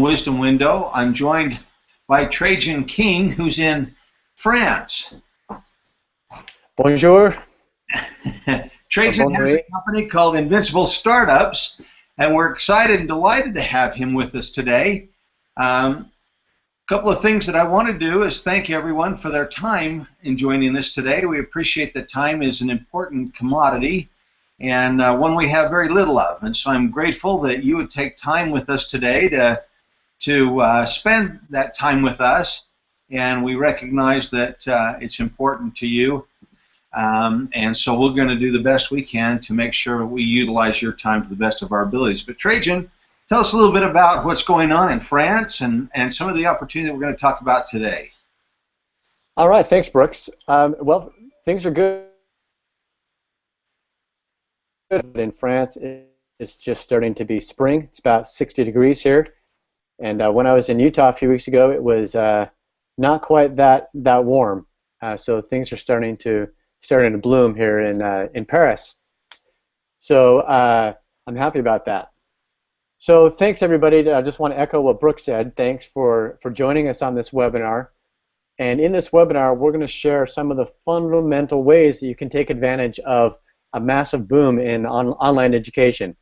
Wisdom Window. I'm joined by Trajan King, who's in France. Bonjour. Trajan has a company called Invincible Startups, and we're excited and delighted to have him with us today. A couple of things that I want to do is thank everyone for their time in joining us today. We appreciate that time is an important commodity and one we have very little of. And so I'm grateful that you would take time with us today to spend that time with us. And we recognize that it's important to you. And so we're going to do the best we can to make sure we utilize your time to the best of our abilities. But Trajan, tell us a little bit about what's going on in France and some of the opportunities we're going to talk about today. All right, thanks, Brooks. Well, things are good in France. It's just starting to be spring. It's about 60 degrees here. And when I was in Utah a few weeks ago, it was not quite that warm. So things are starting to bloom here in Paris. So I'm happy about that. So thanks, everybody. I just want to echo what Brooks said. Thanks for joining us on this webinar. And in this webinar, we're going to share some of the fundamental ways that you can take advantage of a massive boom in online education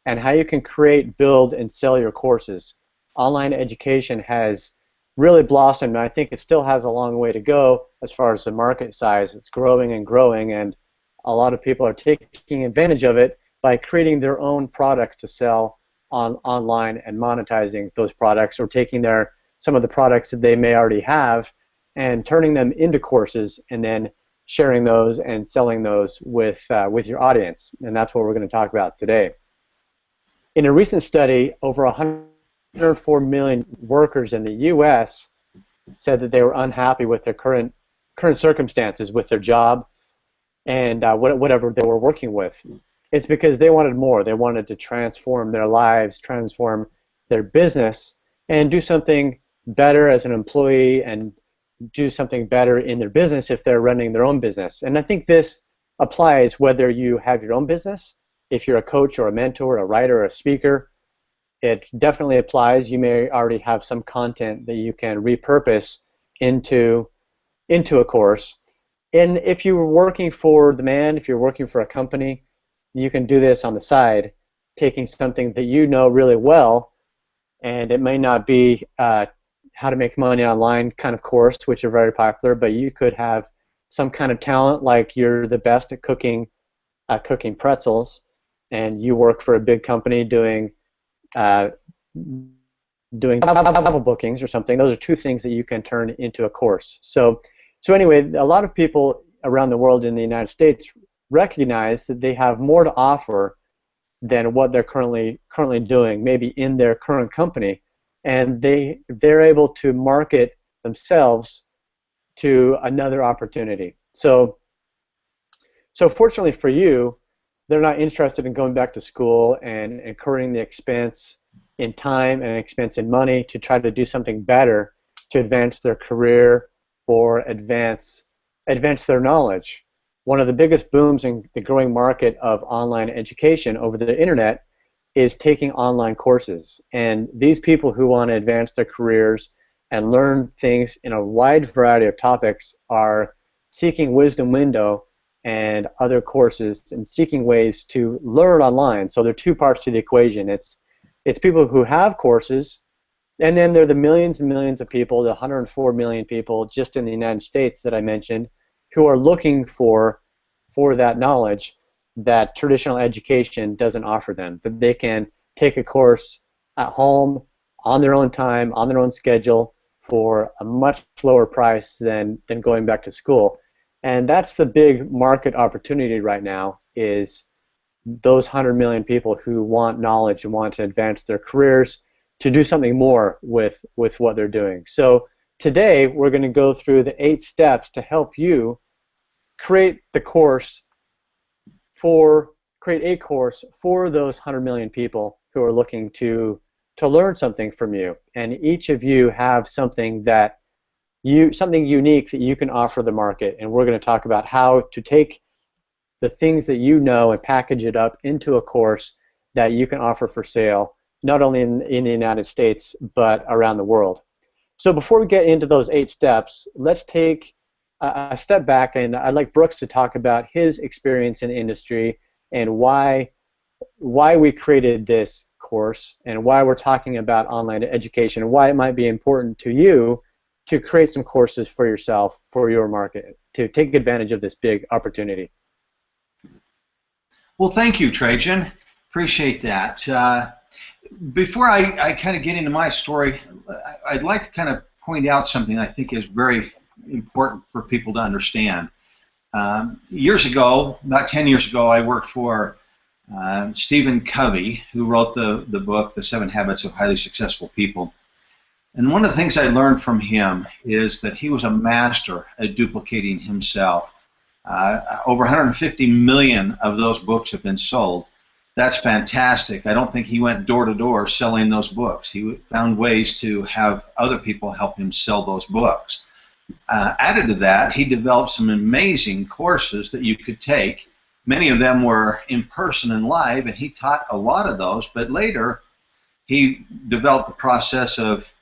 and how you can create, build, and sell your courses. Online education has really blossomed, and I think it still has a long way to go as far as the market size. It's growing and growing, and a lot of people are taking advantage of it by creating their own products to sell online and monetizing those products, or taking some of the products that they may already have and turning them into courses and then sharing those and selling those with your audience. And that's what we're going to talk about today. In a recent study, over 104 million workers in the U.S. said that they were unhappy with their current circumstances with their job and whatever they were working with. It's because they wanted more. They wanted to transform their lives, transform their business, and do something better as an employee and do something better in their business if they're running their own business. And I think this applies whether you have your own business, if you're a coach or a mentor, a writer, or a speaker. It definitely applies. You may already have some content that you can repurpose into a course. And if you're working for the man, if you're working for a company, you can do this on the side, taking something that you know really well, and it may not be how to make money online kind of course, which are very popular, but you could have some kind of talent, like you're the best at cooking pretzels, and you work for a big company doing travel bookings or something. Those are two things that you can turn into a course. So anyway, a lot of people around the world in the United States recognize that they have more to offer than what they're currently doing, maybe in their current company, and they're able to market themselves to another opportunity. So fortunately for you, they're not interested in going back to school and incurring the expense in time and expense in money to try to do something better to advance their career or advance their knowledge. One of the biggest booms in the growing market of online education over the internet is taking online courses. And these people who want to advance their careers and learn things in a wide variety of topics are seeking Wisdom Window and other courses and seeking ways to learn online. So there are two parts to the equation. It's people who have courses, and then there are the millions and millions of people, the 104 million people just in the United States that I mentioned, who are looking for that knowledge that traditional education doesn't offer them, that they can take a course at home on their own time, on their own schedule, for a much lower price than going back to school. And that's the big market opportunity right now, is those 100 million people who want knowledge and want to advance their careers to do something more with what they're doing. So today we're going to go through the 8 steps to help you create a course for those 100 million people who are looking to learn something from you. And each of you have something unique that you can offer the market, and we're going to talk about how to take the things that you know and package it up into a course that you can offer for sale not only in the United States, but around the world. So before we get into those 8 steps, let's take a step back, and I'd like Brooks to talk about his experience in the industry and why we created this course and why we're talking about online education and why it might be important to you to create some courses for yourself, for your market, to take advantage of this big opportunity. Well, thank you, Trajan. Appreciate that. Before I kind of get into my story, I'd like to kind of point out something I think is very important for people to understand. Years ago, about 10 years ago, I worked for Stephen Covey, who wrote the book, The 7 Habits of Highly Successful People. And one of the things I learned from him is that he was a master at duplicating himself. Over 150 million of those books have been sold. That's fantastic. I don't think he went door to door selling those books. He found ways to have other people help him sell those books. Added to that, he developed some amazing courses that you could take. Many of them were in person and live, and he taught a lot of those, but later he developed the process of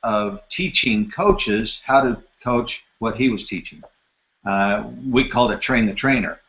teaching coaches how to coach what he was teaching. We called it Train the Trainer.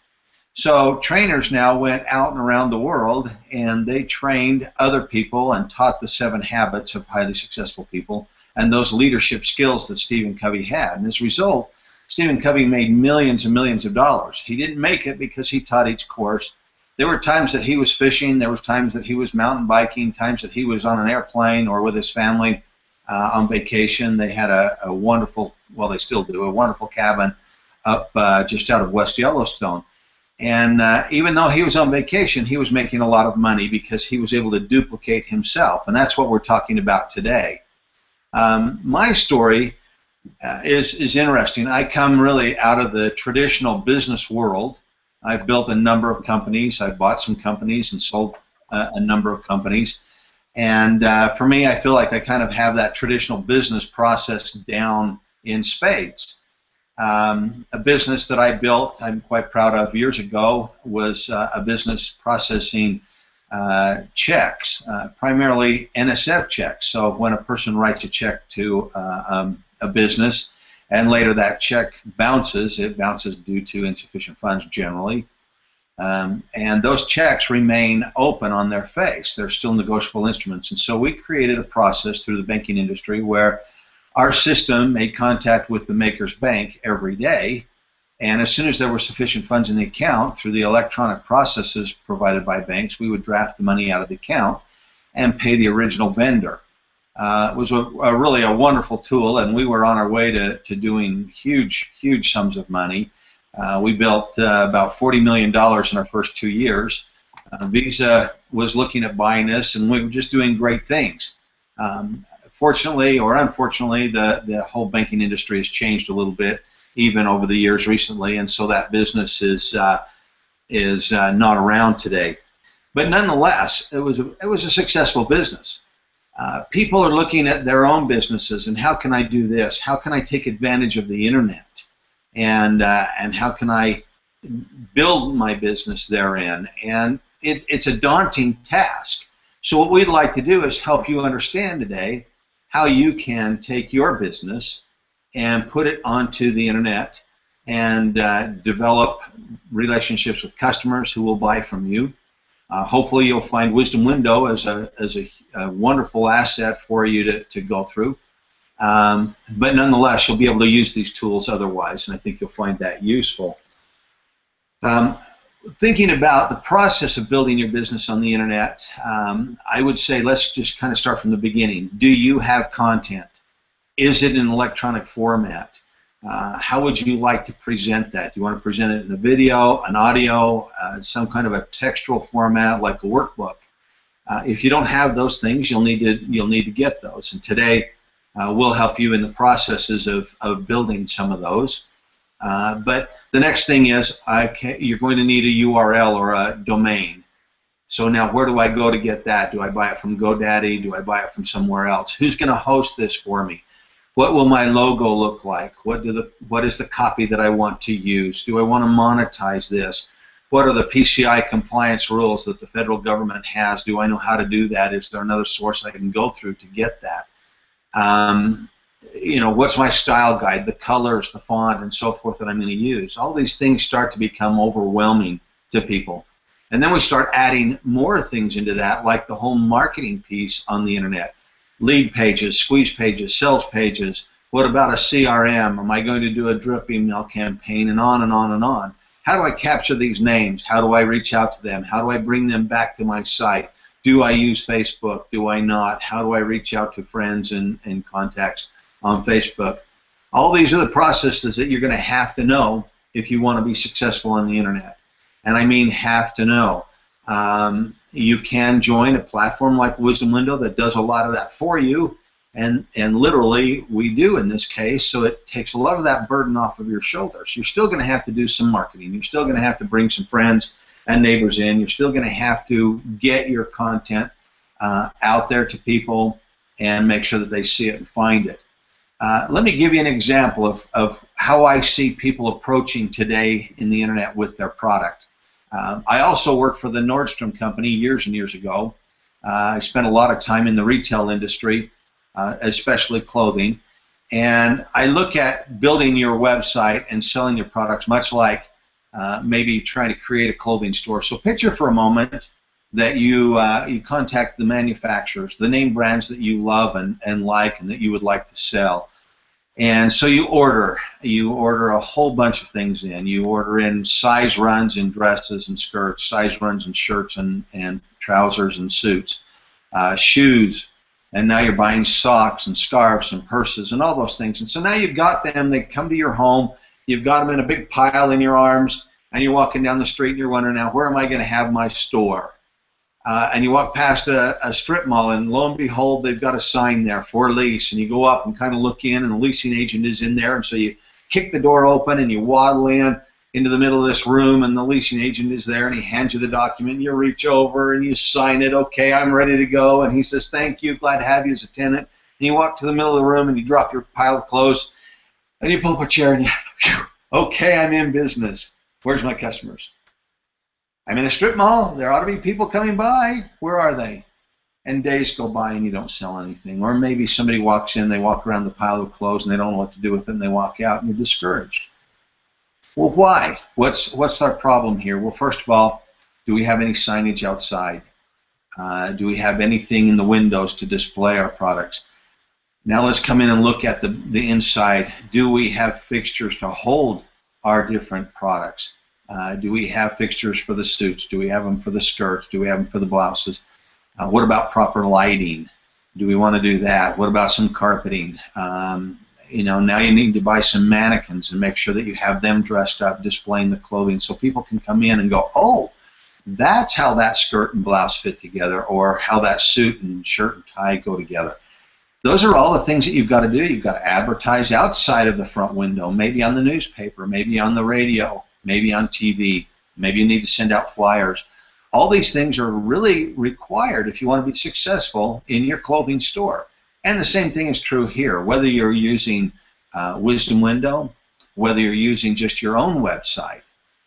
So trainers now went out and around the world, and they trained other people and taught the 7 habits of highly successful people and those leadership skills that Stephen Covey had. And as a result, Stephen Covey made millions and millions of dollars. He didn't make it because he taught each course. There were times that he was fishing, there was times that he was mountain biking, times that he was on an airplane or with his family on vacation. They had a wonderful, well, they still do, a wonderful cabin up just out of West Yellowstone. And even though he was on vacation, he was making a lot of money because he was able to duplicate himself. And that's what we're talking about today. My story is interesting. I come really out of the traditional business world. I've built a number of companies. I've bought some companies and sold a number of companies. And for me, I feel like I kind of have that traditional business process down in spades. A business that I built, I'm quite proud of, years ago was a business processing checks, primarily NSF checks. So when a person writes a check to a business and later that check bounces, it bounces due to insufficient funds generally. And those checks remain open on their face. They're still negotiable instruments. And so we created a process through the banking industry where our system made contact with the maker's bank every day, and as soon as there were sufficient funds in the account, through the electronic processes provided by banks, we would draft the money out of the account and pay the original vendor. It was really a wonderful tool, and we were on our way to doing huge sums of money. We built about $40 million in our first 2 years. Visa was looking at buying us, and we were just doing great things. Fortunately or unfortunately, the whole banking industry has changed a little bit, even over the years recently, and so that business is not around today. But nonetheless, it was a successful business. People are looking at their own businesses and how can I do this? How can I take advantage of the internet? And how can I build my business therein? And it's a daunting task. So what we'd like to do is help you understand today how you can take your business and put it onto the internet and develop relationships with customers who will buy from you. Hopefully you'll find Wisdom Window as a wonderful asset for you to go through. But nonetheless, you'll be able to use these tools otherwise, and I think you'll find that useful. Thinking about the process of building your business on the internet, I would say let's just kind of start from the beginning. Do you have content? Is it in electronic format? How would you like to present that? Do you want to present it in a video, an audio, some kind of a textual format like a workbook? If you don't have those things, you'll need to get those. And today we'll help you in the processes of building some of those. But the next thing is you're going to need a URL or a domain. So now where do I go to get that? Do I buy it from GoDaddy? Do I buy it from somewhere else? Who's going to host this for me? What will my logo look like? What is the copy that I want to use? Do I want to monetize this? What are the PCI compliance rules that the federal government has? Do I know how to do that? Is there another source I can go through to get that? You know, what's my style guide, the colors, the font, and so forth that I'm going to use? All these things start to become overwhelming to people. And then we start adding more things into that, like the whole marketing piece on the internet. Lead pages, squeeze pages, sales pages. What about a CRM? Am I going to do a drip email campaign? And on and on and on. How do I capture these names? How do I reach out to them? How do I bring them back to my site? Do I use Facebook? Do I not? How do I reach out to friends and contacts on Facebook? All these are the processes that you're going to have to know if you want to be successful on the internet. And I mean have to know. You can join a platform like Wisdom Window that does a lot of that for you, and literally we do in this case, so it takes a lot of that burden off of your shoulders. You're still going to have to do some marketing. You're still going to have to bring some friends and neighbors in. You're still going to have to get your content out there to people and make sure that they see it and find it. Let me give you an example of how I see people approaching today in the internet with their product. I also worked for the Nordstrom company years and years ago. I spent a lot of time in the retail industry, especially clothing, and I look at building your website and selling your products much like maybe trying to create a clothing store. So picture for a moment that you contact the manufacturers, the name brands that you love and like and that you would like to sell. And so you order a whole bunch of things in. You order in size runs in dresses and skirts, size runs in shirts and trousers and suits, shoes, and now you're buying socks and scarves and purses and all those things. And so now you've got them, they come to your home, you've got them in a big pile in your arms, and you're walking down the street and you're wondering, now where am I going to have my store? And you walk past a strip mall, and lo and behold, they've got a sign there for lease. And you go up and kind of look in, and the leasing agent is in there. And so you kick the door open, and you waddle into the middle of this room, and the leasing agent is there, and he hands you the document. And you reach over, and you sign it. Okay, I'm ready to go. And he says, thank you, glad to have you as a tenant. And you walk to the middle of the room, and you drop your pile of clothes, and you pull up a chair, and okay, I'm in business. Where's my customers? I'm in a strip mall. There ought to be people coming by. Where are they? And days go by and you don't sell anything. Or maybe somebody walks in, they walk around the pile of clothes and they don't know what to do with it, and they walk out and you're discouraged. Well, why? What's our problem here? Well, first of all, do we have any signage outside? Do we have anything in the windows to display our products? Now let's come in and look at the inside. Do we have fixtures to hold our different products? Do we have fixtures for the suits? Do we have them for the skirts? Do we have them for the blouses? What about proper lighting? Do we want to do that? What about some carpeting? You know, now you need to buy some mannequins and make sure that you have them dressed up, displaying the clothing, so people can come in and go, oh, that's how that skirt and blouse fit together, or how that suit and shirt and tie go together. Those are all the things that you've got to do. You've got to advertise outside of the front window, maybe on the newspaper, maybe on the radio, maybe on TV, maybe you need to send out flyers. All these things are really required if you want to be successful in your clothing store. And the same thing is true here, whether you're using Wisdom Window, whether you're using just your own website,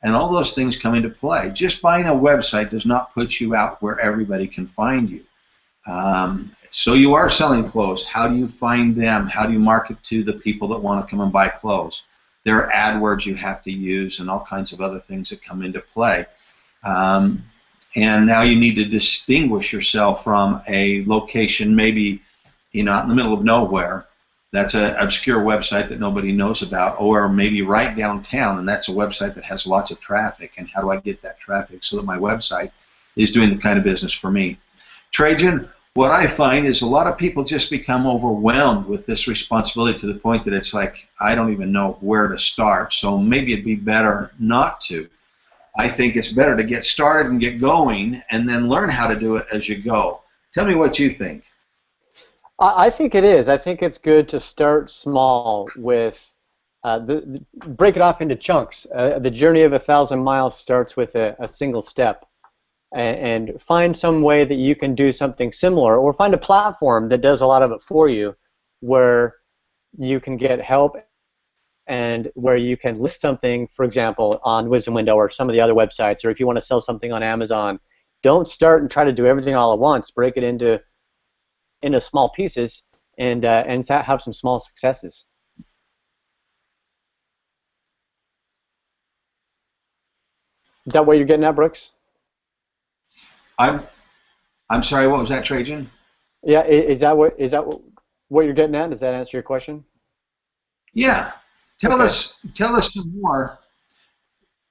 and all those things come into play. Just buying a website does not put you out where everybody can find you. So you are selling clothes. How do you find them? How do you market to the people that want to come and buy clothes? There are AdWords you have to use and all kinds of other things that come into play. And now you need to distinguish yourself from a location maybe out in the middle of nowhere. That's an obscure website that nobody knows about, or maybe right downtown, and that's a website that has lots of traffic. And how do I get that traffic so that my website is doing the kind of business for me? Trajan, what I find is a lot of people just become overwhelmed with this responsibility to the point that it's like, I don't even know where to start, so maybe it'd be better not to. I think it's better to get started and get going and then learn how to do it as you go. Tell me what you think. I think it is. I think it's good to start small with, break it off into chunks. The journey of 1,000 miles starts with a single step. And find some way that you can do something similar, or find a platform that does a lot of it for you, where you can get help and where you can list something, for example, on Wisdom Window or some of the other websites, or if you want to sell something on Amazon, don't start and try to do everything all at once. Break it into small pieces and have some small successes. Is that what you're getting at, Brooks? I'm sorry. What was that, Trajan? Yeah, is that what you're getting at? Does that answer your question? Yeah. Tell us some more.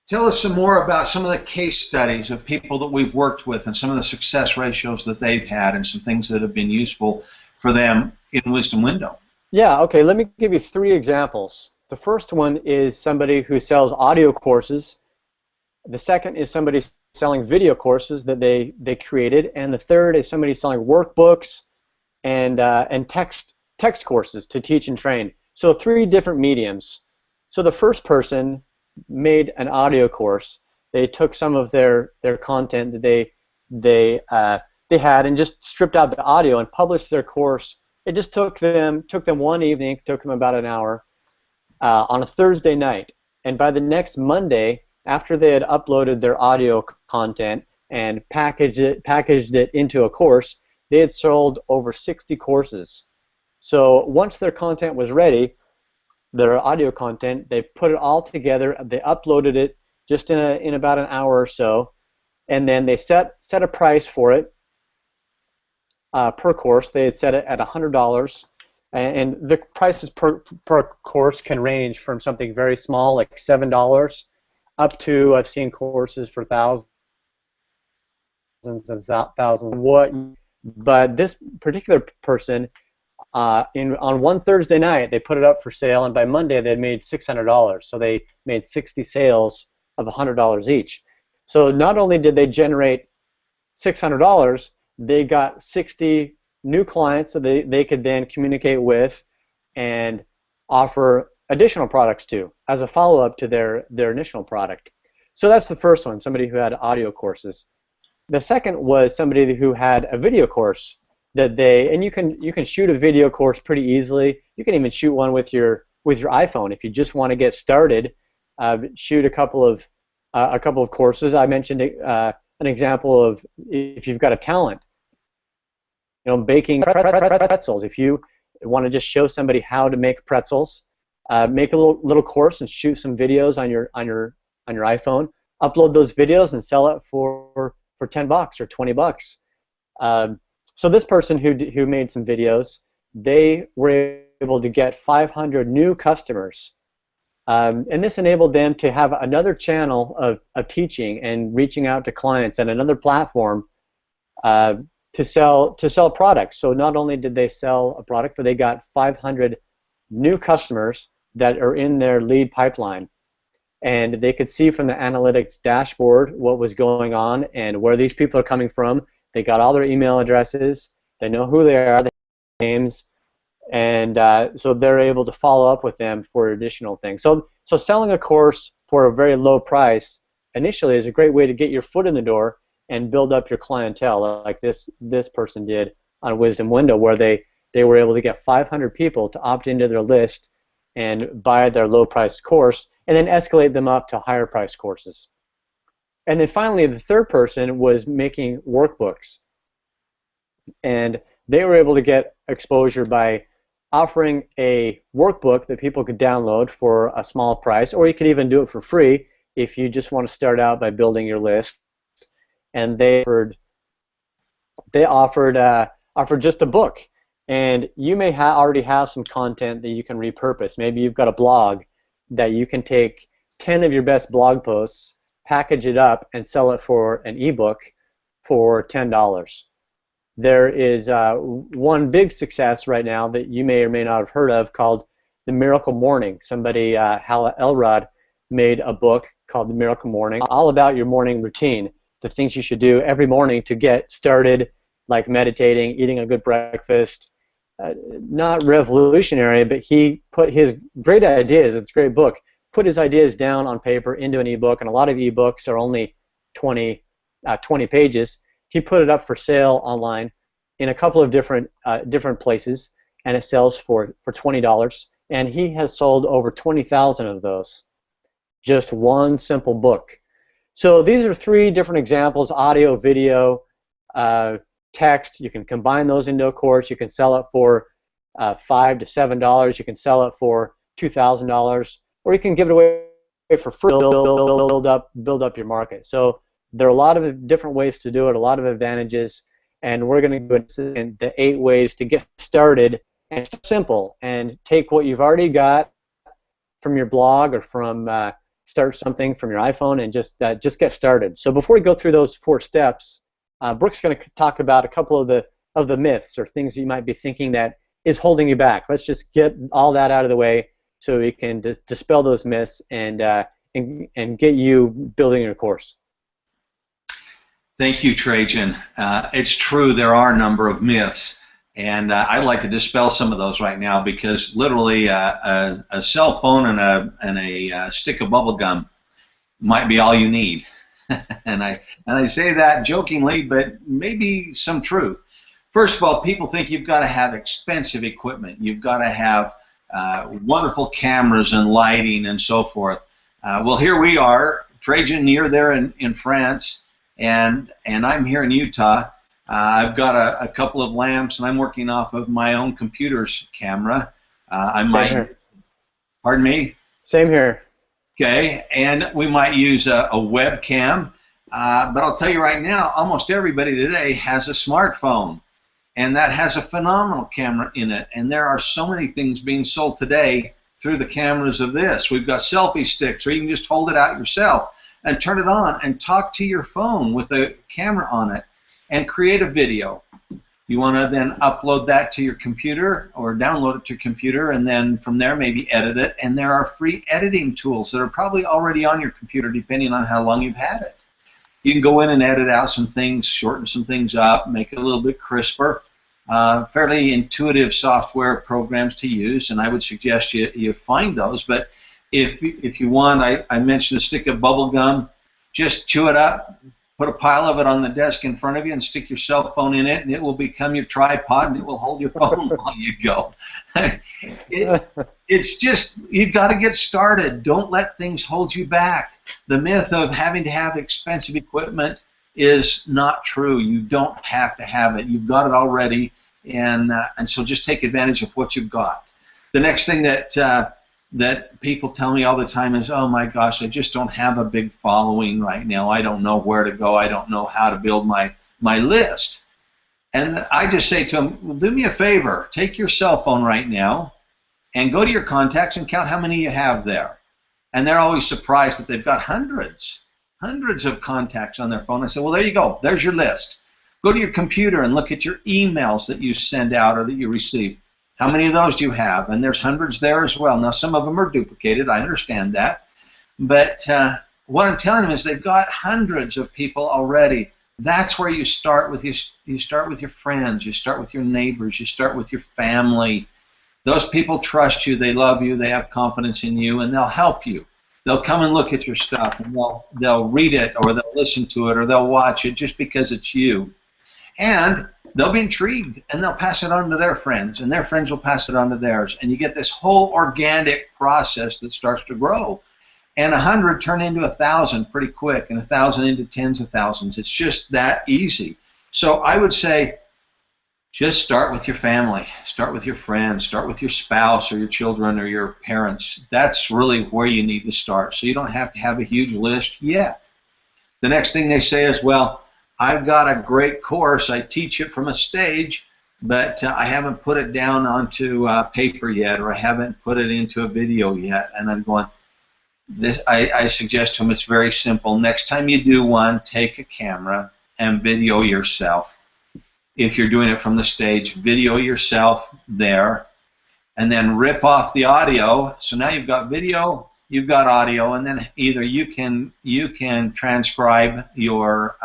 Tell us some more about some of the case studies of people that we've worked with and some of the success ratios that they've had and some things that have been useful for them in Wisdom Window. Yeah, okay, let me give you 3 examples. The first one is somebody who sells audio courses. The second is somebody selling video courses that they created, and the third is somebody selling workbooks and text courses to teach and train. So 3 different mediums. So the first person made an audio course. They took some of their content that they had and just stripped out the audio and published their course. It just took them one evening, took them about an hour on a Thursday night, and by the next Monday, after they had uploaded their audio content and packaged it into a course, they had sold over 60 courses. So once their content was ready, their audio content, they put it all together, they uploaded it just in about an hour or so, and then they set a price for it per course. They had set it at $100, and the prices per course can range from something very small like $7 up to, I've seen courses for thousands and thousands. But this particular person, on one Thursday night, they put it up for sale, and by Monday they had made $600. So they made 60 sales of $100 each. So not only did they generate $600, they got 60 new clients that they could then communicate with and offer additional products to as a follow-up to their initial product. So that's the first one, somebody who had audio courses. The second was somebody who had a video course that and you can shoot a video course pretty easily. You can even shoot one with your iPhone if you just want to get started. Shoot a couple of courses. I mentioned an example of if you've got a talent, baking pretzels. If you want to just show somebody how to make pretzels, make a little course and shoot some videos on your iPhone. Upload those videos and sell it for $10 or $20. So this person who made some videos, they were able to get 500 new customers, and this enabled them to have another channel of teaching and reaching out to clients and another platform to sell products. So not only did they sell a product, but they got 500 new customers that are in their lead pipeline, and they could see from the analytics dashboard what was going on and where these people are coming from. They got all their email addresses, they know who they are, their names, and so they're able to follow up with them for additional things. So selling a course for a very low price initially is a great way to get your foot in the door and build up your clientele, like this person did on Wisdom Window, where they were able to get 500 people to opt into their list and buy their low-priced course, and then escalate them up to higher-priced courses. And then finally, the third person was making workbooks, and they were able to get exposure by offering a workbook that people could download for a small price, or you could even do it for free if you just want to start out by building your list. And they offered just a book, and you may already have some content that you can repurpose. Maybe you've got a blog that you can take 10 of your best blog posts, package it up, and sell it for an ebook for $10. There is one big success right now that you may or may not have heard of called The Miracle Morning. Somebody, Hal Elrod, made a book called The Miracle Morning, all about your morning routine, the things you should do every morning to get started, like meditating, eating a good breakfast. Not revolutionary, but he put his great ideas, it's a great book, put his ideas down on paper into an ebook, and a lot of ebooks are only 20 pages. He put it up for sale online in a couple of different places, and it sells for $20. and he has sold over 20,000 of those. Just one simple book. So these are three different examples: audio, video, text. You can combine those into a course. You can sell it for $5 to $7. You can sell it for $2,000, or you can give it away for free. Build up your market. So there are a lot of different ways to do it, a lot of advantages, and we're going to go into the 8 ways to get started. And it's simple, and take what you've already got from your blog or from start something from your iPhone, and just get started. So before we go through those 4 steps, Brooke's going to talk about a couple of the myths or things you might be thinking that is holding you back. Let's just get all that out of the way so we can dispel those myths and get you building your course. Thank you, Trajan. It's true, there are a number of myths, and I'd like to dispel some of those right now, because literally a cell phone and a stick of bubble gum might be all you need. and I say that jokingly, but maybe some truth. First of all, people think you've got to have expensive equipment. You've got to have wonderful cameras and lighting and so forth. Well, here we are. Trajan, you're there in France, and I'm here in Utah. I've got a couple of lamps, and I'm working off of my own computer's camera. Pardon me? Same here. Okay, and we might use a webcam, but I'll tell you right now, almost everybody today has a smartphone, and that has a phenomenal camera in it, and there are so many things being sold today through the cameras of this. We've got selfie sticks, or you can just hold it out yourself and turn it on and talk to your phone with a camera on it and create a video. You want to then upload that to your computer or download it to your computer, and then from there maybe edit it. And there are free editing tools that are probably already on your computer depending on how long you've had it. You can go in and edit out some things, shorten some things up, make it a little bit crisper. Fairly intuitive software programs to use, and I would suggest you find those. But if you want, I mentioned a stick of bubble gum. Just chew it up, put a pile of it on the desk in front of you, and stick your cell phone in it, and it will become your tripod, and it will hold your phone while you go. It's just, you've got to get started. Don't let things hold you back. The myth of having to have expensive equipment is not true. You don't have to have it. You've got it already, and so just take advantage of what you've got. The next thing that people tell me all the time is, oh my gosh, I just don't have a big following right now. I don't know where to go. I don't know how to build my list. And I just say to them, well, do me a favor. Take your cell phone right now and go to your contacts and count how many you have there. And they're always surprised that they've got hundreds of contacts on their phone. I say, well, there you go. There's your list. Go to your computer and look at your emails that you send out or that you receive. How many of those do you have? And there's hundreds there as well. Now, some of them are duplicated. I understand that. But what I'm telling them is they've got hundreds of people already. That's where you start with you start with your friends. You start with your neighbors. You start with your family. Those people trust you. They love you. They have confidence in you, and they'll help you. They'll come and look at your stuff, and they'll read it, or they'll listen to it, or they'll watch it just because it's you. And they'll be intrigued, and they'll pass it on to their friends, and their friends will pass it on to theirs. And you get this whole organic process that starts to grow. And 100 turn into 1,000 pretty quick, and 1,000 into tens of thousands. It's just that easy. So I would say just start with your family. Start with your friends. Start with your spouse or your children or your parents. That's really where you need to start. So you don't have to have a huge list yet. The next thing they say is, well, I've got a great course. I teach it from a stage, but I haven't put it down onto paper yet, or I haven't put it into a video yet. And I'm going, I suggest to them it's very simple. Next time you do one, take a camera and video yourself. If you're doing it from the stage, video yourself there, and then rip off the audio. So now you've got video, you've got audio, and then either you can transcribe your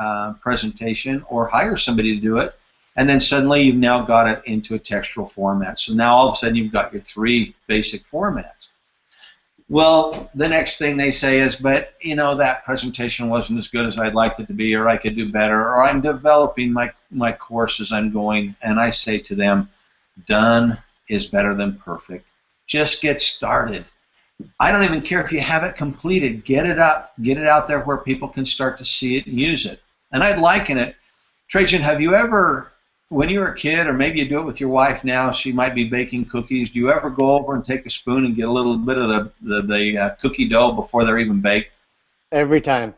presentation or hire somebody to do it, and then suddenly you've now got it into a textual format. So now all of a sudden you've got your 3 basic formats. Well, the next thing they say is, but you know, that presentation wasn't as good as I'd like it to be, or I could do better, or I'm developing my course as I'm going. And I say to them, done is better than perfect. Just get started. I don't even care if you have it completed. Get it up. Get it out there where people can start to see it and use it. And I'd liken it. Trajan, have you ever, when you were a kid, or maybe you do it with your wife now, she might be baking cookies, do you ever go over and take a spoon and get a little bit of the cookie dough before they're even baked? Every time.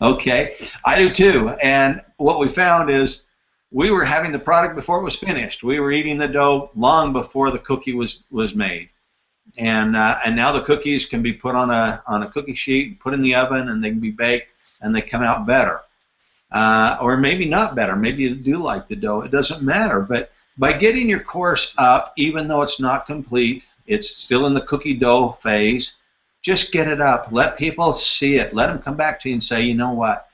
Okay, I do too. And what we found is we were having the product before it was finished. We were eating the dough long before the cookie was made. And now the cookies can be put on a cookie sheet, put in the oven, and they can be baked, and they come out better. Or maybe not better. Maybe you do like the dough. It doesn't matter. But by getting your course up, even though it's not complete, it's still in the cookie dough phase, just get it up. Let people see it. Let them come back to you and say, you know what,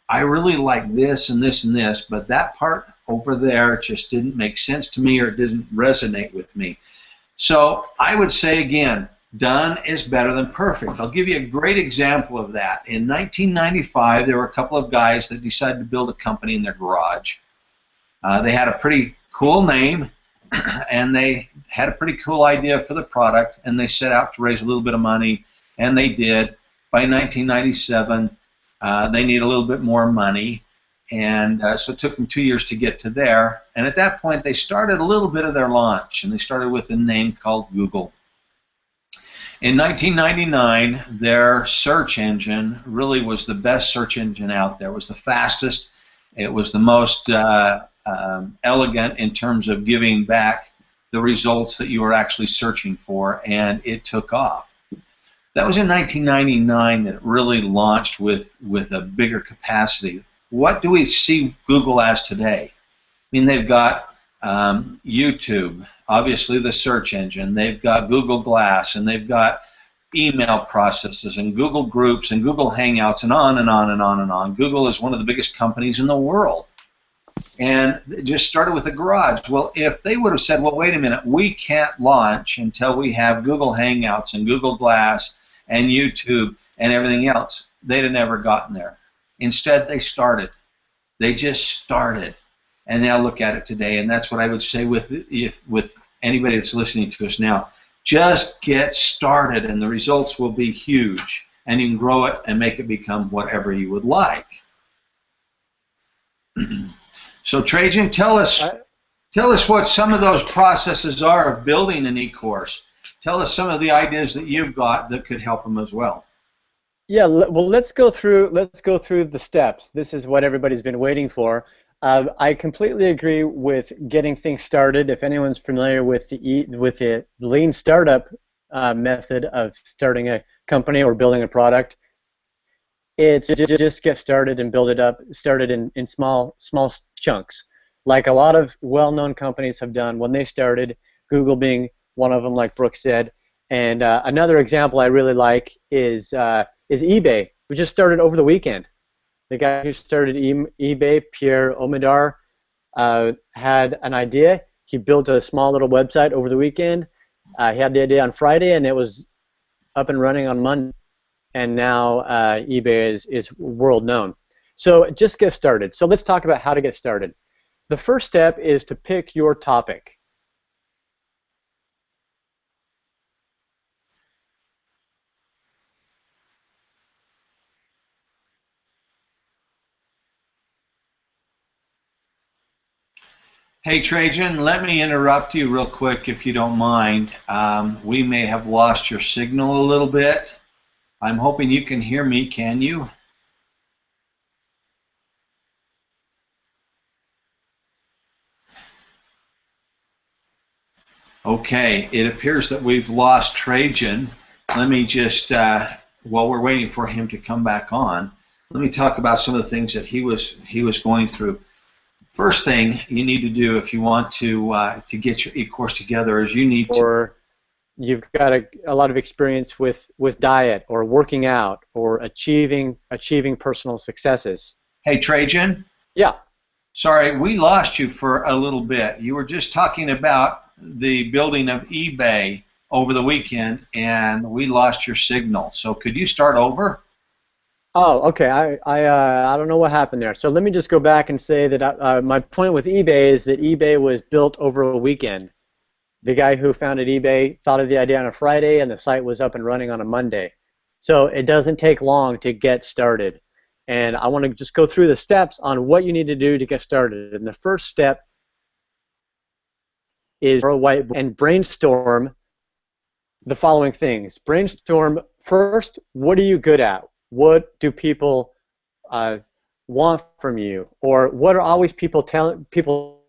I really like this and this and this, but that part over there just didn't make sense to me, or it didn't resonate with me. So I would say again, done is better than perfect. I'll give you a great example of that. In 1995, there were a couple of guys that decided to build a company in their garage. They had a pretty cool name, and they had a pretty cool idea for the product, and they set out to raise a little bit of money, and they did. By 1997, they need a little bit more money, and so it took them 2 years to get to there. And at that point, they started a little bit of their launch, and they started with a name called Google. In 1999, their search engine really was the best search engine out there. It was the fastest. It was the most elegant in terms of giving back the results that you were actually searching for, and it took off. That was in 1999 that it really launched with a bigger capacity. What do we see Google as today? I mean, they've got YouTube, obviously the search engine. They've got Google Glass, and they've got email processes, and Google Groups, and Google Hangouts, and on and on and on and on. Google is one of the biggest companies in the world. And it just started with a garage. Well, if they would have said, well, wait a minute, we can't launch until we have Google Hangouts and Google Glass and YouTube and everything else, they'd have never gotten there. Instead, they started. They just started. And now look at it today. And that's what I would say with anybody that's listening to us now. Just get started, and the results will be huge. And you can grow it and make it become whatever you would like. So Trajan, tell us what some of those processes are of building an e-course. Tell us some of the ideas that you've got that could help them as well. Yeah, well, let's go through the steps. This is what everybody's been waiting for. I completely agree with getting things started. If anyone's familiar with the lean startup method of starting a company or building a product, it's just get started and build it up. Started in small chunks, like a lot of well-known companies have done when they started. Google being one of them, like Brooks said. And another example I really like is eBay. We just started over the weekend. The guy who started eBay, Pierre Omidyar, had an idea. He built a small little website over the weekend. He had the idea on Friday, and it was up and running on Monday. And now eBay is world known. So just get started. So let's talk about how to get started. The first step is to pick your topic. Hey Trajan, let me interrupt you real quick if you don't mind. We may have lost your signal a little bit. I'm hoping you can hear me, can you? Okay, it appears that we've lost Trajan. Let me just, while we're waiting for him to come back on, let me talk about some of the things that he was going through. First thing you need to do if you want to get your e-course together is you need to... Or you've got a lot of experience with diet or working out or achieving personal successes. Hey Trajan? Yeah. Sorry, we lost you for a little bit. You were just talking about the building of eBay over the weekend, and we lost your signal. So could you start over? Oh, okay. I don't know what happened there. So let me just go back and say that my point with eBay is that eBay was built over a weekend. The guy who founded eBay thought of the idea on a Friday, and the site was up and running on a Monday. So it doesn't take long to get started. And I want to just go through the steps on what you need to do to get started. And the first step is a whiteboard and brainstorm the following things. Brainstorm first, what are you good at? What do people want from you? Or what are always people telling people,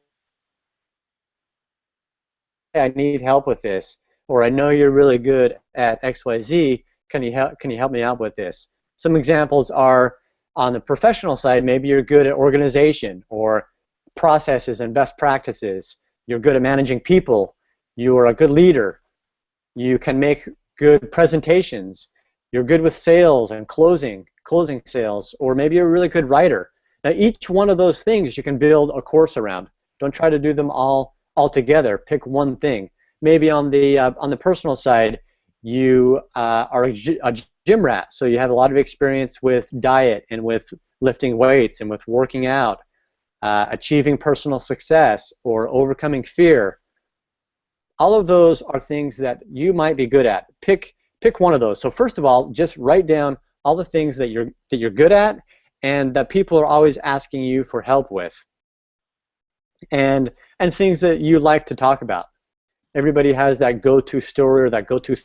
hey, I need help with this? Or I know you're really good at XYZ. Can you help me out with this? Some examples are on the professional side, maybe you're good at organization or processes and best practices. You're good at managing people. You are a good leader. You can make good presentations. You're good with sales and closing sales, or maybe you're a really good writer. Now, each one of those things you can build a course around. Don't try to do them all together. Pick one thing. Maybe on the personal side, you are a gym rat, so you have a lot of experience with diet and with lifting weights and with working out, achieving personal success, or overcoming fear. All of those are things that you might be good at. Pick one of those. So first of all, just write down all the things that you're good at and that people are always asking you for help with, and things that you like to talk about. Everybody has that go-to story or that go-to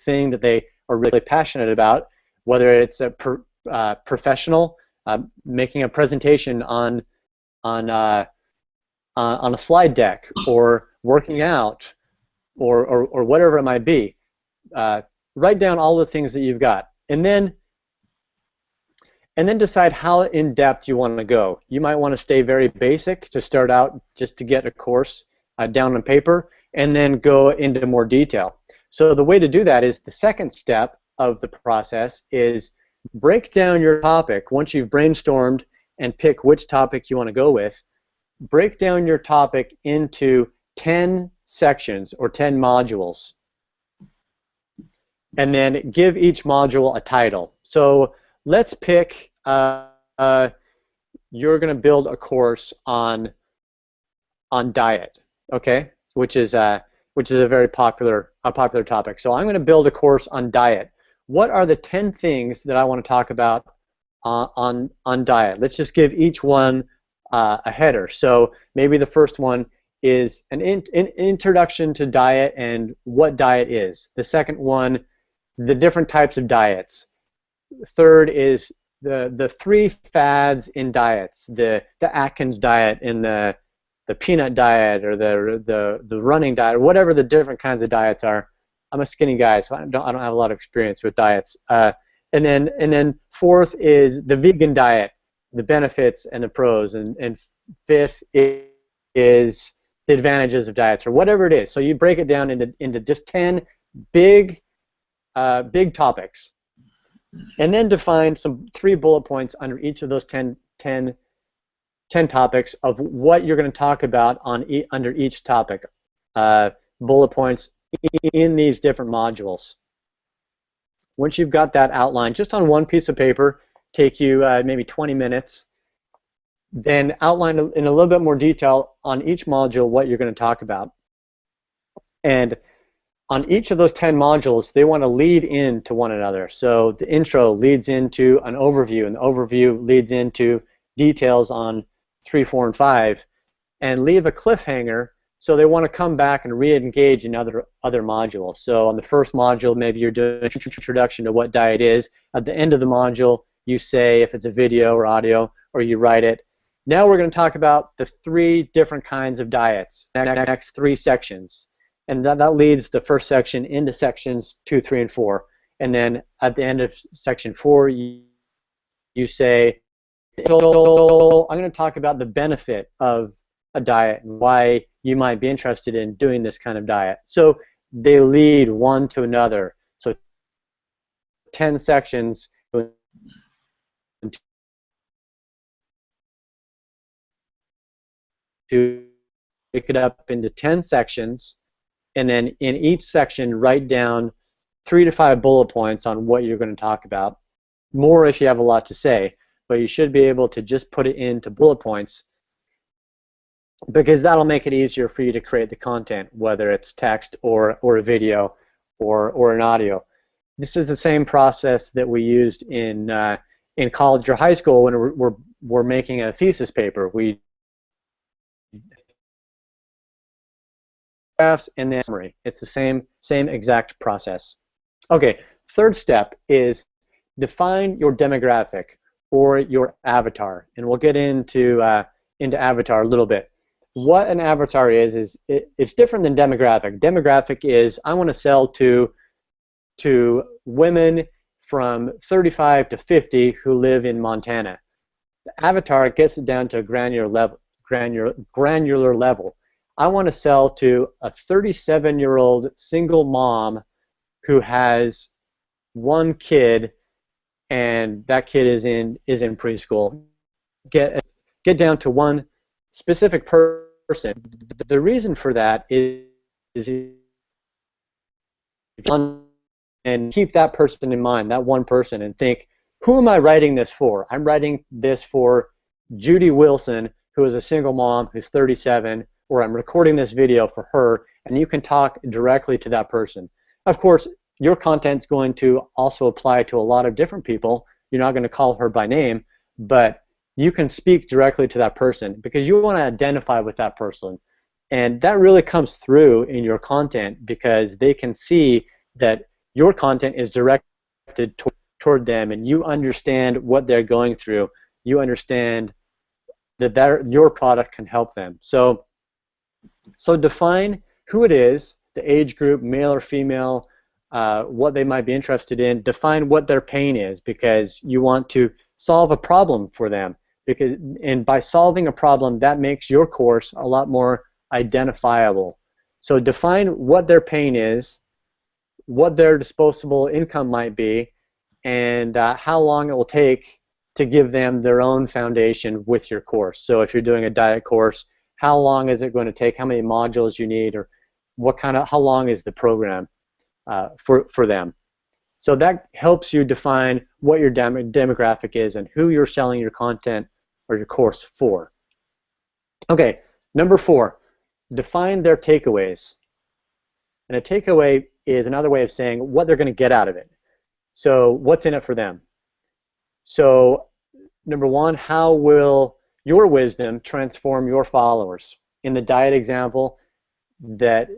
thing that they are really passionate about, whether it's a professional, making a presentation on a slide deck, or working out, or whatever it might be. Write down all the things that you've got, and then decide how in depth you want to go. You might want to stay very basic to start out, just to get a course down on paper, and then go into more detail. So the way to do that is, the second step of the process is break down your topic. Once you've brainstormed and pick which topic you want to go with, break down your topic into 10 sections or 10 modules, and then give each module a title. So let's pick, you're going to build a course on diet, okay, which is a very popular topic. So I'm going to build a course on diet. What are the 10 things that I want to talk about on diet? Let's just give each one a header. So maybe the first one is an introduction to diet and what diet is. The second one, the different types of diets. Third is the 3 fads in diets, the Atkins diet and the peanut diet, or the running diet, or whatever the different kinds of diets are. I'm a skinny guy, so I don't have a lot of experience with diets. And then fourth is the vegan diet, the benefits and the pros, and fifth is the advantages of diets, or whatever it is. So you break it down into just 10 big topics, and then define 3 bullet points under each of those 10 topics of what you're going to talk about under each topic. Bullet points in these different modules. Once you've got that outline, just on one piece of paper, take you maybe 20 minutes, then outline in a little bit more detail on each module what you're going to talk about. And on each of those 10 modules, they want to lead into one another. So the intro leads into an overview, and the overview leads into details on 3, 4, and 5, and leave a cliffhanger so they want to come back and re-engage in other modules. So on the first module, maybe you're doing an introduction to what diet is. At the end of the module, you say, if it's a video or audio, or you write it, now we're going to talk about the 3 different kinds of diets, next 3 sections. And that leads the first section into sections 2, 3, and 4. And then at the end of section 4, you say, so I'm going to talk about the benefit of a diet and why you might be interested in doing this kind of diet. So they lead one to another. So 10 sections to pick it up into 10 sections, and then in each section write down 3 to 5 bullet points on what you're going to talk about. More if you have a lot to say, but you should be able to just put it into bullet points because that'll make it easier for you to create the content, whether it's text or a video or an audio. This is the same process that we used in college or high school when we're making a thesis paper. We graphs and then summary. It's the same exact process. Okay, third step is define your demographic or your avatar, and we'll get into avatar a little bit. What an avatar is it's different than demographic. Demographic is I want to sell to women from 35 to 50 who live in Montana. The avatar gets it down to a granular level. I want to sell to a 37-year-old single mom who has one kid, and that kid is in preschool. Get down to one specific person. The reason for that is and keep that person in mind, that one person, and think, who am I writing this for? I'm writing this for Judy Wilson, who is a single mom who's 37, or I'm recording this video for her, and you can talk directly to that person. Of course, your content's going to also apply to a lot of different people. You're not going to call her by name, but you can speak directly to that person because you want to identify with that person. And that really comes through in your content because they can see that your content is directed toward them, and you understand what they're going through. You understand that your product can help them. So define who it is, the age group, male or female, what they might be interested in. Define what their pain is because you want to solve a problem for them. And by solving a problem, that makes your course a lot more identifiable. So define what their pain is, what their disposable income might be, and how long it will take to give them their own foundation with your course. So if you're doing a diet course, how long is it going to take, how many modules you need, or how long is the program for them. So that helps you define what your demographic is and who you're selling your content or your course for. Okay, number 4, define their takeaways. And a takeaway is another way of saying what they're going to get out of it. So what's in it for them? So number 1, how will your wisdom transform your followers? In the diet example, that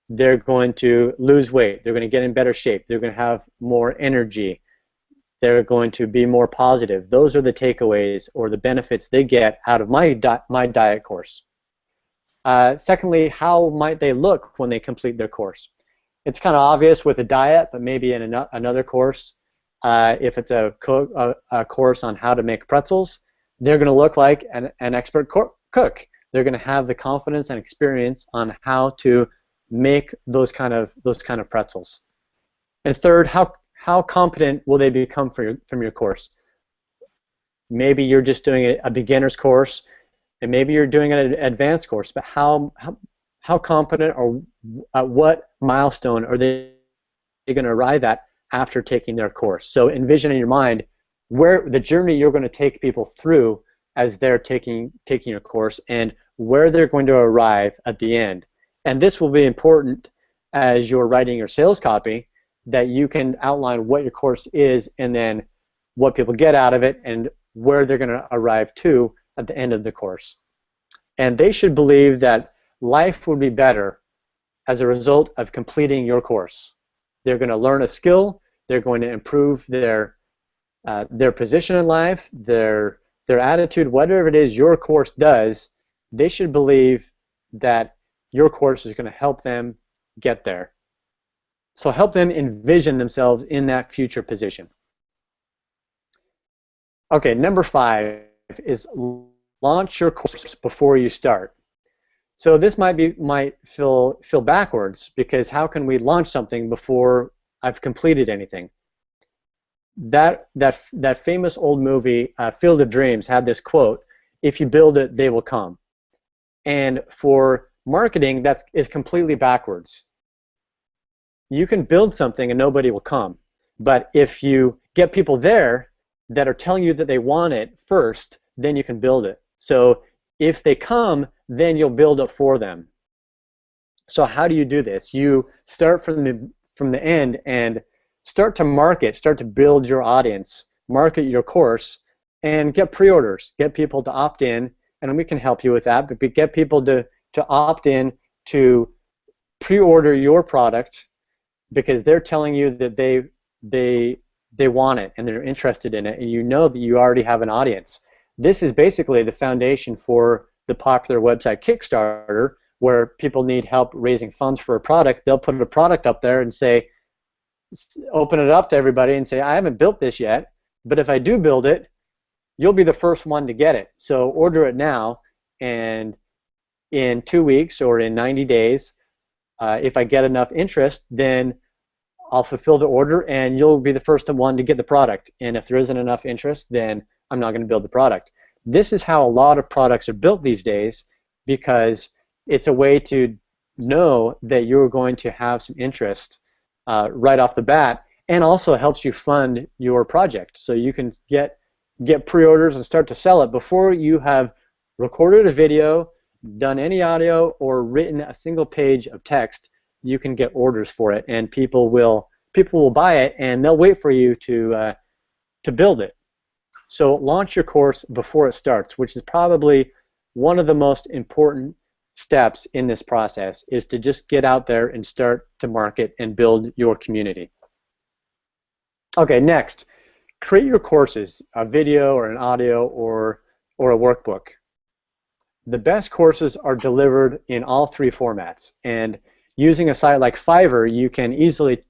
they're going to lose weight, they're going to get in better shape, they're going to have more energy, they're going to be more positive. Those are the takeaways or the benefits they get out of my diet course. Secondly, how might they look when they complete their course? It's kind of obvious with a diet, but maybe in another course, if it's a course on how to make pretzels, they're going to look like an expert cook. They're going to have the confidence and experience on how to make those kind of pretzels. And third, how competent will they become from your course? Maybe you're just doing a beginner's course, and maybe you're doing an advanced course. But how competent or at what milestone are they going to arrive at after taking their course? So envision in your mind where the journey you're going to take people through as they're taking your course and where they're going to arrive at the end. And this will be important as you're writing your sales copy, that you can outline what your course is and then what people get out of it and where they're going to arrive to at the end of the course. And they should believe that life would be better as a result of completing your course. They're going to learn a skill, they're going to improve their position in life, their attitude, whatever it is your course does. They should believe that your course is going to help them get there. So help them envision themselves in that future position. Okay, number 5 is launch your course before you start. So this might feel backwards, because how can we launch something before I've completed anything? That famous old movie, Field of Dreams, had this quote: "If you build it, they will come." And for marketing, that is completely backwards. You can build something and nobody will come, but if you get people there that are telling you that they want it first, then you can build it. So if they come, then you'll build it for them. So how do you do this? You start from the end and start to market, start to build your audience, market your course, and get pre-orders, get people to opt in, and we can help you with that, but get people to opt in to pre-order your product because they're telling you that they want it and they're interested in it, and you know that you already have an audience. This is basically the foundation for the popular website Kickstarter, where people need help raising funds for a product. They'll put a product up there and say, open it up to everybody and say, I haven't built this yet, but if I do build it, you'll be the first one to get it. So order it now, and in 2 weeks or in 90 days, if I get enough interest, then I'll fulfill the order and you'll be the first one to get the product. And if there isn't enough interest, then I'm not going to build the product. This is how a lot of products are built these days, because it's a way to know that you're going to have some interest right off the bat, and also helps you fund your project. So you can get pre-orders and start to sell it before you have recorded a video, done any audio, or written a single page of text. You can get orders for it, and people will buy it, and they'll wait for you to build it. So launch your course before it starts, which is probably one of the most important steps in this process, is to just get out there and start to market and build your community. Okay, next, create your courses, a video or an audio or a workbook. The best courses are delivered in all three formats, and using a site like Fiverr, you can easily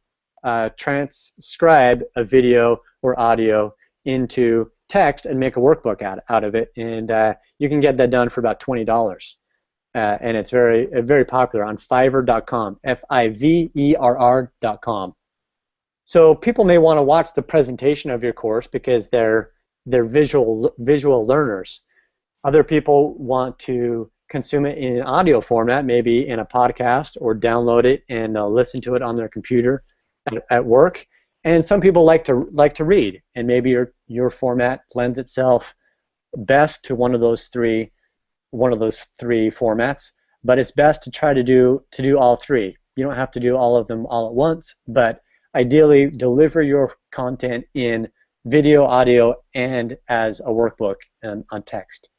transcribe a video or audio into text and make a workbook out of it, and you can get that done for about $20. And it's very popular on Fiverr.com, Fiverr.com. So people may want to watch the presentation of your course because they're visual learners. Other people want to consume it in an audio format, maybe in a podcast, or download it and listen to it on their computer at work. And some people like to read, and maybe your format lends itself best to one of those three formats. But it's best to try to do all three. You don't have to do all of them all at once, but ideally deliver your content in video, audio, and as a workbook and on text.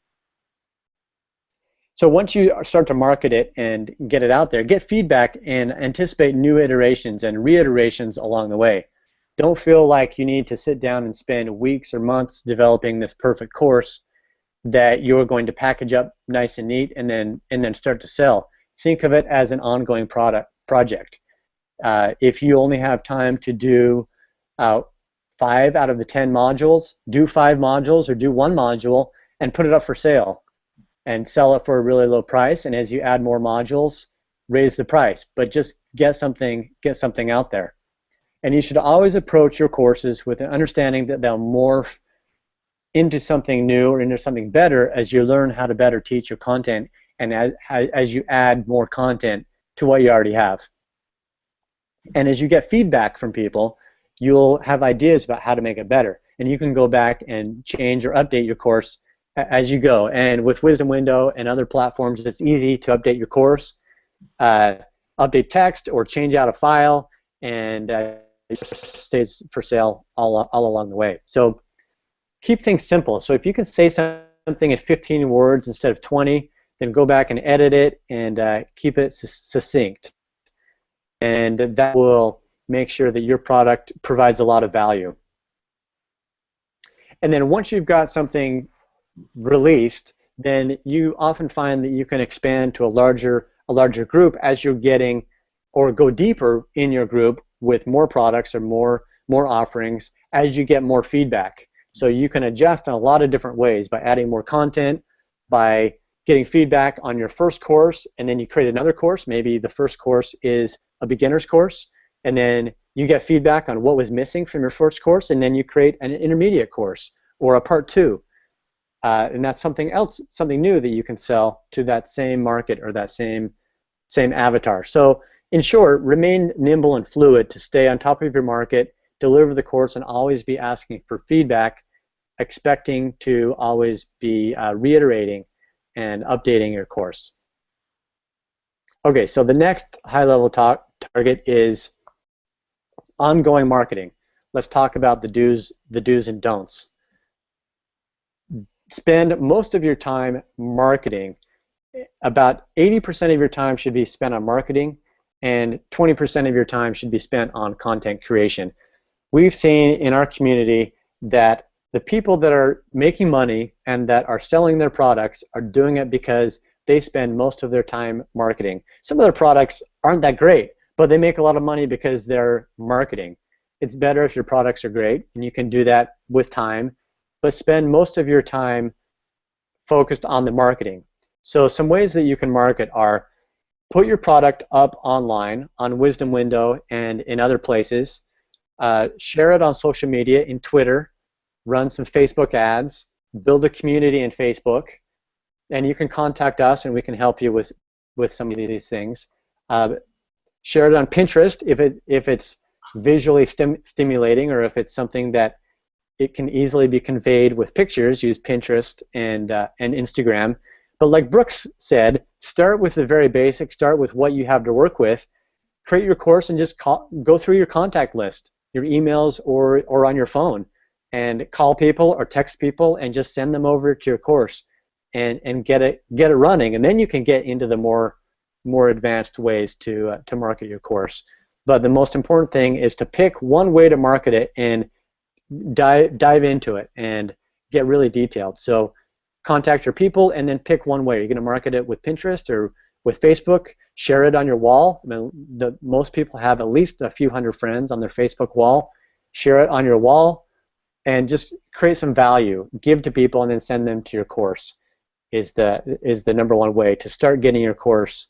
So once you start to market it and get it out there, get feedback and anticipate new iterations and reiterations along the way. Don't feel like you need to sit down and spend weeks or months developing this perfect course that you're going to package up nice and neat and then start to sell. Think of it as an ongoing project. If you only have time to do 5 out of the 10 modules, do 5 modules or do 1 module and put it up for sale and sell it for a really low price, and as you add more modules, raise the price. But just get something out there. And you should always approach your courses with an understanding that they'll morph into something new or into something better as you learn how to better teach your content, and as you add more content to what you already have. And as you get feedback from people, you'll have ideas about how to make it better, and you can go back and change or update your course as you go. And with Wisdom Window and other platforms, it's easy to update your course, update text, or change out a file, and it stays for sale all along the way. So keep things simple. So if you can say something in 15 words instead of 20, then go back and edit it and keep it succinct. And that will make sure that your product provides a lot of value. And then once you've got something released, then you often find that you can expand to a larger group as you're getting, or go deeper in your group with more products or more offerings as you get more feedback. So you can adjust in a lot of different ways by adding more content, by getting feedback on your first course, and then you create another course. Maybe the first course is a beginner's course, and then you get feedback on what was missing from your first course, and then you create an intermediate course or a part 2. And that's something else, something new that you can sell to that same market or that same avatar. So in short, remain nimble and fluid to stay on top of your market, deliver the course, and always be asking for feedback, expecting to always be reiterating and updating your course. Okay, so the next high-level target is ongoing marketing. Let's talk about the do's and don'ts. Spend most of your time marketing. About 80% of your time should be spent on marketing, and 20% of your time should be spent on content creation. We've seen in our community that the people that are making money and that are selling their products are doing it because they spend most of their time marketing. Some of their products aren't that great, but they make a lot of money because they're marketing. It's better if your products are great, and you can do that with time, but spend most of your time focused on the marketing. So some ways that you can market are put your product up online on Wisdom Window and in other places, share it on social media, in Twitter, run some Facebook ads, build a community in Facebook, and you can contact us and we can help you with some of these things. Share it on Pinterest if it's visually stimulating, or if it's something that it can easily be conveyed with pictures. Use Pinterest and Instagram. But like Brooks said, start with the very basic. Start with what you have to work with. Create your course and just go through your contact list, your emails, or on your phone, and call people or text people and just send them over to your course and get it running. And then you can get into the more advanced ways to market your course. But the most important thing is to pick one way to market it and dive into it and get really detailed. So contact your people and then pick one way. You're going to market it with Pinterest or with Facebook. Share it on your wall. I mean, most people have at least a few hundred friends on their Facebook wall. Share it on your wall and just create some value. Give to people and then send them to your course is the number one way to start getting your course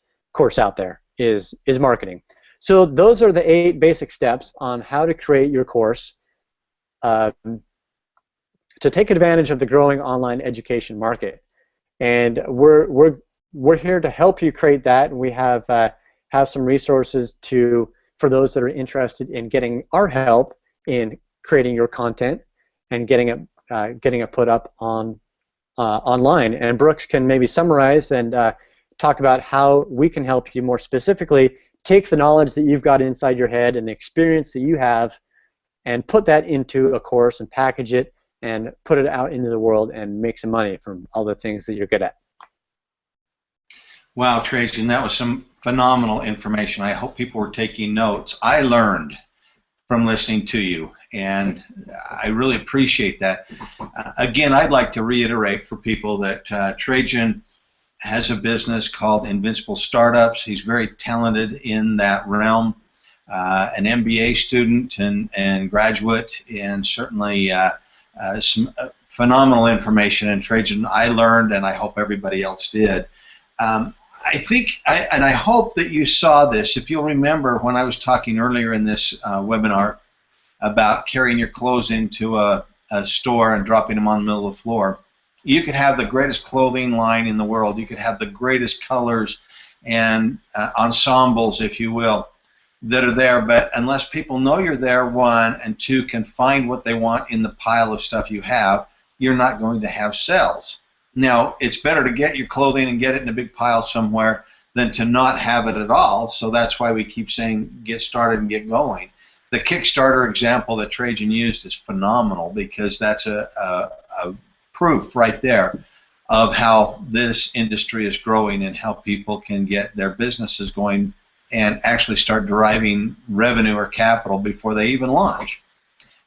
out there is marketing. So those are the 8 basic steps on how to create your course to take advantage of the growing online education market. And we're here to help you create that. And we have some resources for those that are interested in getting our help in creating your content and getting it put up online. And Brooks can maybe summarize and talk about how we can help you more specifically take the knowledge that you've got inside your head and the experience that you have and put that into a course and package it and put it out into the world and make some money from all the things that you're good at. Wow, Trajan, that was some phenomenal information. I hope people were taking notes. I learned from listening to you, and I really appreciate that. Again, I'd like to reiterate for people that Trajan has a business called Invincible Startups. He's very talented in that realm, an MBA student and graduate, and certainly some phenomenal information. And Trajan, I learned, and I hope everybody else did. I think, and I hope that you saw this. If you'll remember when I was talking earlier in this webinar about carrying your clothes into a store and dropping them on the middle of the floor, you could have the greatest clothing line in the world. You could have the greatest colors and ensembles, if you will, that are there. But unless people know you're there, 1, and 2, can find what they want in the pile of stuff you have, you're not going to have sales. Now, it's better to get your clothing and get it in a big pile somewhere than to not have it at all. So that's why we keep saying get started and get going. The Kickstarter example that Trajan used is phenomenal because that's a proof right there of how this industry is growing and how people can get their businesses going and actually start deriving revenue or capital before they even launch.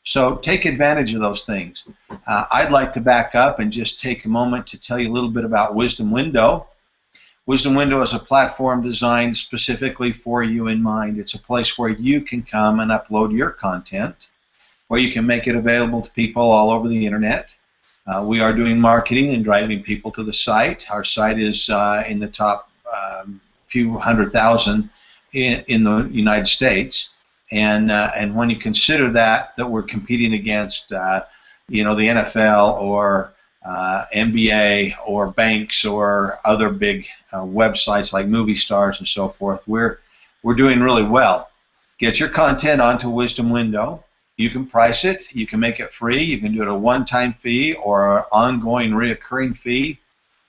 So take advantage of those things. I'd like to back up and just take a moment to tell you a little bit about Wisdom Window. Wisdom Window is a platform designed specifically for you in mind. It's a place where you can come and upload your content, where you can make it available to people all over the internet. We are doing marketing and driving people to the site. Our site is in the top few 100,000 in the United States. And when you consider that we're competing against, the NFL or NBA or banks or other big websites like movie stars and so forth, we're doing really well. Get your content onto Wisdom Window. You can price it. You can make it free. You can do it a one-time fee or an ongoing reoccurring fee.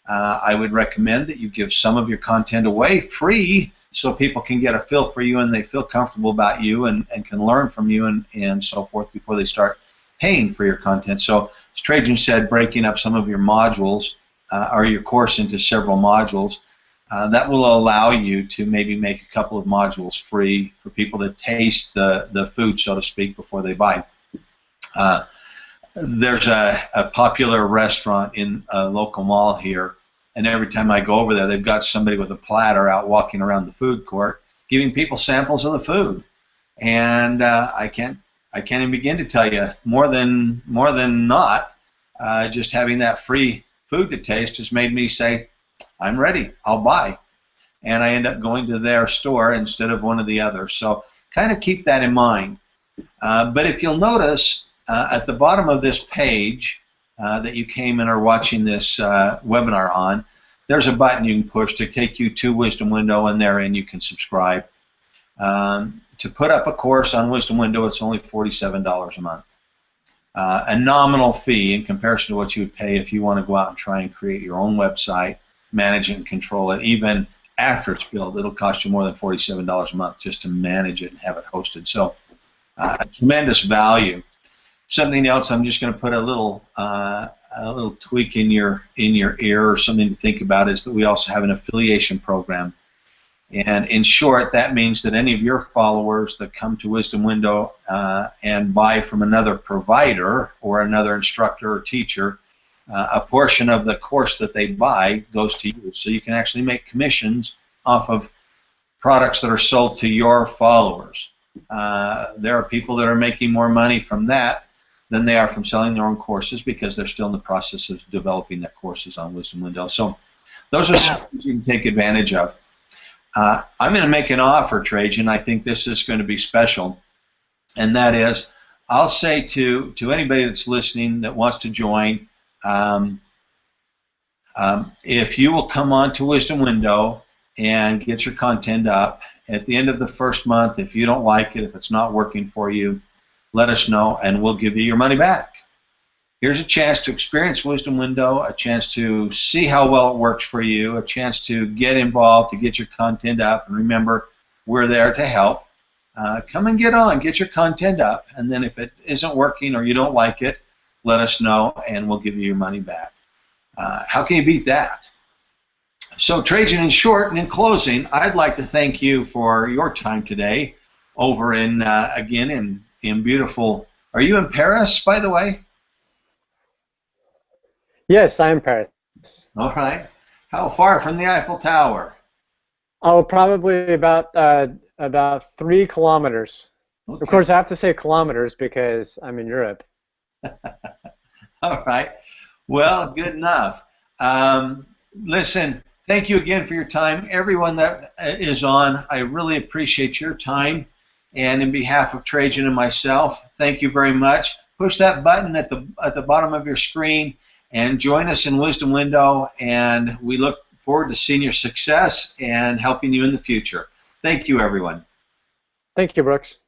I would recommend that you give some of your content away free so people can get a feel for you and they feel comfortable about you and can learn from you and so forth before they start paying for your content. So as Trajan said, breaking up some of your modules or your course into several modules, that will allow you to maybe make a couple of modules free for people to taste the food, so to speak, before they buy. There's a popular restaurant in a local mall here, and every time I go over there, they've got somebody with a platter out walking around the food court, giving people samples of the food. And I can't even begin to tell you, more than not, just having that free food to taste has made me say, I'm ready, I'll buy. And I end up going to their store instead of one of the others. So kind of keep that in mind. But if you'll notice, at the bottom of this page that you came and are watching this webinar on, there's a button you can push to take you to Wisdom Window, and therein you can subscribe. To put up a course on Wisdom Window, it's only $47 a month. A nominal fee in comparison to what you would pay if you want to go out and try and create your own website, manage it and control it. Even after it's built, it'll cost you more than $47 a month just to manage it and have it hosted. So tremendous value. Something else, I'm just going to put a little tweak in your ear, or something to think about, is that we also have an affiliation program. And in short, that means that any of your followers that come to Wisdom Window and buy from another provider or another instructor or teacher, a portion of the course that they buy goes to you. So you can actually make commissions off of products that are sold to your followers. There are people that are making more money from that than they are from selling their own courses, because they're still in the process of developing their courses on Wisdom Window. So those are some things you can take advantage of. I'm going to make an offer, Trajan. I think this is going to be special, and that is, I'll say to anybody that's listening that wants to join, if you will come on to Wisdom Window and get your content up, at the end of the first month, if you don't like it, if it's not working for you, let us know, and we'll give you your money back. Here's a chance to experience Wisdom Window, a chance to see how well it works for you, a chance to get involved, to get your content up. And remember, we're there to help. Come and get your content up. And then if it isn't working or you don't like it, let us know, and we'll give you your money back. How can you beat that? So, Trajan, in short and in closing, I'd like to thank you for your time today over in, again, in beautiful, are you in Paris, by the way? Yes, I'm in Paris. All right. How far from the Eiffel Tower? Oh, probably about 3 kilometers. Okay. Of course, I have to say kilometers because I'm in Europe. All right. Well, good enough. Listen, thank you again for your time. Everyone that is on, I really appreciate your time. And in behalf of Trajan and myself, thank you very much. Push that button at the bottom of your screen and join us in Wisdom Window, and we look forward to seeing your success and helping you in the future. Thank you, everyone. Thank you, Brooks.